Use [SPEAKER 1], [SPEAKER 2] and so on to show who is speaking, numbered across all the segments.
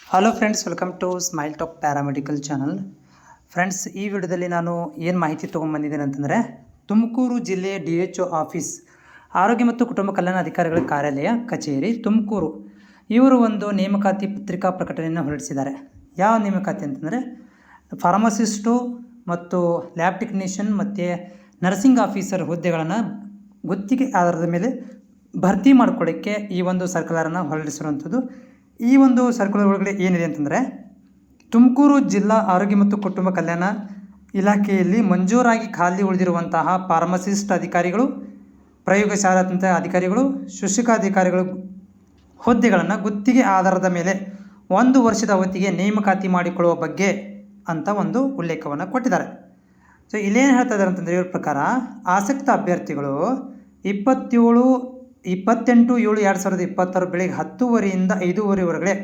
[SPEAKER 1] Hello friends, welcome to smile talk paramedical channel. Friends, ಈ ವಿಡಿಯೋದಲ್ಲಿ ನಾನು ಏನು ಮಾಹಿತಿ ತೊಗೊಂಡ್ಬಂದಿದ್ದೇನೆ ಅಂತಂದರೆ, ತುಮಕೂರು ಜಿಲ್ಲೆಯ DHO ಆಫೀಸ್, ಆರೋಗ್ಯ ಮತ್ತು ಕುಟುಂಬ ಕಲ್ಯಾಣ ಅಧಿಕಾರಿಗಳ ಕಾರ್ಯಾಲಯ ಕಚೇರಿ ತುಮಕೂರು, ಇವರು ಒಂದು ನೇಮಕಾತಿ ಪತ್ರಿಕಾ ಪ್ರಕಟಣೆಯನ್ನು ಹೊರಡಿಸಿದ್ದಾರೆ. ಯಾವ ನೇಮಕಾತಿ ಅಂತಂದರೆ, ಫಾರ್ಮಸಿಸ್ಟು ಮತ್ತು ಲ್ಯಾಬ್ ಟೆಕ್ನಿಷಿಯನ್ ಮತ್ತು ನರ್ಸಿಂಗ್ ಆಫೀಸರ್ ಹುದ್ದೆಗಳನ್ನು ಗುತ್ತಿಗೆ ಆಧಾರದ ಮೇಲೆ ಭರ್ತಿ ಮಾಡ್ಕೊಳ್ಳಿಕ್ಕೆ ಈ ಒಂದು ಸರ್ಕ್ಯುಲರನ್ನು ಹೊರಡಿಸಿರುವಂಥದ್ದು. ಈ ಒಂದು ಸರ್ಕ್ಯುಲರ್ ಒಳಗಡೆ ಏನಿದೆ ಅಂತಂದರೆ, ತುಮಕೂರು ಜಿಲ್ಲಾ ಆರೋಗ್ಯ ಮತ್ತು ಕುಟುಂಬ ಕಲ್ಯಾಣ ಇಲಾಖೆಯಲ್ಲಿ ಮಂಜೂರಾಗಿ ಖಾಲಿ ಉಳಿದಿರುವಂತಹ ಫಾರ್ಮಸಿಸ್ಟ್ ಅಧಿಕಾರಿಗಳು, ಪ್ರಯೋಗಶಾಲಾ ಅಧಿಕಾರಿಗಳು, ಶುಶ್ರೂಷಾಧಿಕಾರಿಗಳು ಹುದ್ದೆಗಳನ್ನು ಗುತ್ತಿಗೆ ಆಧಾರದ ಮೇಲೆ 1 ವರ್ಷದ ಅವಧಿಗೆ ನೇಮಕಾತಿ ಮಾಡಿಕೊಳ್ಳುವ ಬಗ್ಗೆ ಅಂತ ಒಂದು ಉಲ್ಲೇಖವನ್ನು ಕೊಟ್ಟಿದ್ದಾರೆ. ಸೊ ಇಲ್ಲೇನು ಹೇಳ್ತಾ ಇದ್ದಾರೆ ಅಂತಂದರೆ, ಇವ್ರ ಪ್ರಕಾರ ಆಸಕ್ತ ಅಭ್ಯರ್ಥಿಗಳು 28/7/2026 ಬೆಳಗ್ಗೆ 10:00 5:00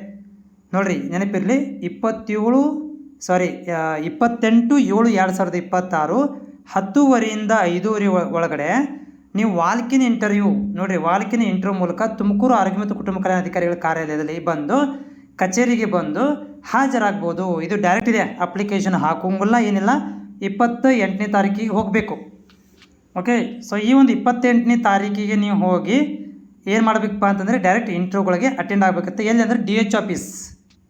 [SPEAKER 1] ನೋಡಿರಿ, ನೆನಪಿರಲಿ, 28/7/2026 10:00 5:00 ನೀವು ವಾಲ್ಕಿನ್ ಇಂಟರ್ವ್ಯೂ ನೋಡಿರಿ, ವಾಲ್ಕಿನ್ ಇಂಟರ್ವ್ಯೂ ಮೂಲಕ ತುಮಕೂರು ಆರೋಗ್ಯ ಮತ್ತು ಕುಟುಂಬ ಕಲ್ಯಾಣ ಅಧಿಕಾರಿಗಳ ಕಾರ್ಯಾಲಯದಲ್ಲಿ ಬಂದು ಕಚೇರಿಗೆ ಬಂದು ಹಾಜರಾಗ್ಬೋದು. ಇದು ಡೈರೆಕ್ಟ್ ಇದೆ, ಅಪ್ಲಿಕೇಶನ್ ಹಾಕೋಂಗಿಲ್ಲ, ಏನಿಲ್ಲ. 28ನೇ ತಾರೀಕಿಗೆ ಹೋಗಬೇಕು. ಓಕೆ, ಸೊ ಈ ಒಂದು 28ನೇ ತಾರೀಕಿಗೆ ನೀವು ಹೋಗಿ ಏನು ಮಾಡಬೇಕಪ್ಪ ಅಂತಂದರೆ, ಡೈರೆಕ್ಟ್ ಇಂಟರ್ವ್ಯೂಗಳಿಗೆ ಅಟೆಂಡ್ ಆಗಬೇಕಂತ. ಎಲ್ಲಿ ಅಂದರೆ DHO ಆಫೀಸ್,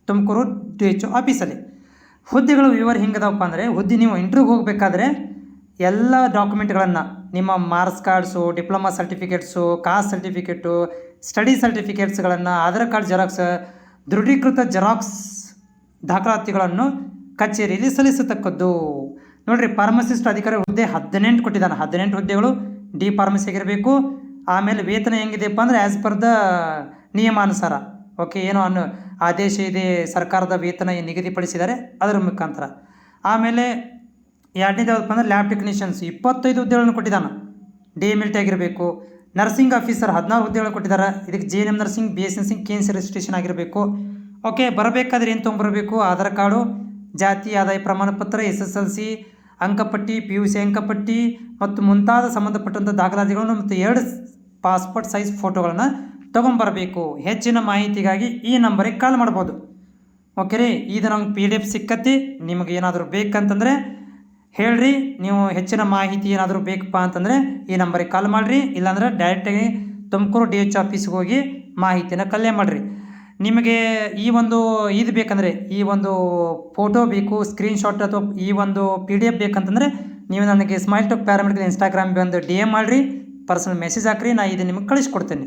[SPEAKER 1] ತುಮಕೂರು DHO ಆಫೀಸಲ್ಲಿ. ಹುದ್ದೆಗಳು ವಿವರ ಹಿಂಗದವಪ್ಪ ಅಂದರೆ, ಹುದ್ದೆ ನೀವು ಇಂಟರ್ವ್ಯೂಗೆ ಹೋಗಬೇಕಾದ್ರೆ ಎಲ್ಲ ಡಾಕ್ಯುಮೆಂಟ್ಗಳನ್ನು, ನಿಮ್ಮ marks cards, diploma certificates, caste certificate, study ಸರ್ಟಿಫಿಕೇಟ್ಸ್ಗಳನ್ನು, ಆಧಾರ್ ಕಾರ್ಡ್ ಜೆರಾಕ್ಸ್, ದೃಢೀಕೃತ ಜೆರಾಕ್ಸ್ ದಾಖಲಾತಿಗಳನ್ನು ಕಚೇರಿಯಲ್ಲಿ ಸಲ್ಲಿಸತಕ್ಕದ್ದು. ನೋಡಿರಿ, ಫಾರ್ಮಸಿಸ್ಟ್ ಅಧಿಕಾರಿ ಹುದ್ದೆ 18 ಕೊಟ್ಟಿದ್ದಾನೆ. 18 ಹುದ್ದೆಗಳು ಡಿ ಫಾರ್ಮಸಿ ಆಗಿರಬೇಕು. ಆಮೇಲೆ ವೇತನ ಹೆಂಗಿದೆಯಪ್ಪ ಅಂದರೆ, ಆ್ಯಸ್ ಪರ್ ದ ನಿಯಮಾನುಸಾರ. ಓಕೆ, ಏನೋ ಆದೇಶ ಇದೆ, ಸರ್ಕಾರದ ವೇತನ ನಿಗದಿಪಡಿಸಿದ್ದಾರೆ, ಅದರ ಮುಖಾಂತರ. ಆಮೇಲೆ ಎರಡನೇದು ಯಾವುದಪ್ಪ ಅಂದರೆ, ಲ್ಯಾಬ್ ಟೆಕ್ನಿಷಿಯನ್ಸ್ 25 ಹುದ್ದೆಗಳನ್ನು ಕೊಟ್ಟಿದ್ದಾನೆ, DMLT ಆಗಿರಬೇಕು. ನರ್ಸಿಂಗ್ ಆಫೀಸರ್ 16 ಹುದ್ದೆಗಳನ್ನು ಕೊಟ್ಟಿದ್ದಾರೆ. ಇದಕ್ಕೆ JNM nursing, BS nursing, KNC registration ಆಗಿರಬೇಕು. ಓಕೆ, ಬರಬೇಕಾದ್ರೆ ಏನು ತೊಗೊಂಬರಬೇಕು? ಆಧಾರ್ ಕಾರ್ಡು, ಜಾತಿ ಆದಾಯ ಪ್ರಮಾಣ ಪತ್ರ, SSLC ಅಂಕಪಟ್ಟಿ, PUC ಅಂಕಪಟ್ಟಿ ಮತ್ತು ಮುಂತಾದ ಸಂಬಂಧಪಟ್ಟಂಥ ದಾಖಲಾತಿಗಳನ್ನು ಮತ್ತು 2 ಪಾಸ್ಪೋರ್ಟ್ ಸೈಜ್ ಫೋಟೋಗಳನ್ನು ತೊಗೊಂಬರಬೇಕು. ಹೆಚ್ಚಿನ ಮಾಹಿತಿಗಾಗಿ ಈ ನಂಬರಿಗೆ ಕಾಲ್ ಮಾಡ್ಬೋದು. ಓಕೆ ರೀ, ಇದು ನಮ್ಗೆ PDF ಸಿಕ್ಕತ್ತಿ. ನಿಮಗೆ ಏನಾದರೂ ಬೇಕಂತಂದರೆ ಹೇಳ್ರಿ. ನೀವು ಹೆಚ್ಚಿನ ಮಾಹಿತಿ ಏನಾದರೂ ಬೇಕಪ್ಪ ಅಂತಂದರೆ ಈ ನಂಬರಿಗೆ ಕಾಲ್ ಮಾಡಿರಿ. ಇಲ್ಲಾಂದ್ರೆ ಡೈರೆಕ್ಟಾಗಿ ತುಮಕೂರು DHO ಆಫೀಸ್ಗೆ ಹೋಗಿ ಮಾಹಿತಿನ ಕಲೆ ಮಾಡಿರಿ. ನಿಮಗೆ ಈ ಒಂದು ಇದು ಬೇಕಂದರೆ, ಈ ಒಂದು ಫೋಟೋ ಬೇಕು, ಸ್ಕ್ರೀನ್ಶಾಟ್ ಅಥವಾ ಈ ಒಂದು PDF ಬೇಕಂತಂದರೆ ನೀವು ನನಗೆ ಸ್ಮೈಲ್ ಟಾಕ್ ಪ್ಯಾರಾಮೆಡಿಕಲ್ ಇನ್ಸ್ಟಾಗ್ರಾಮ್ ಬಂದು DM ಮಾಡಿರಿ, ಪರ್ಸನಲ್ ಮೆಸೇಜ್ ಹಾಕಿರಿ, ನಾನು ಇದು ನಿಮಗೆ ಕಳಿಸ್ಕೊಡ್ತೇನೆ.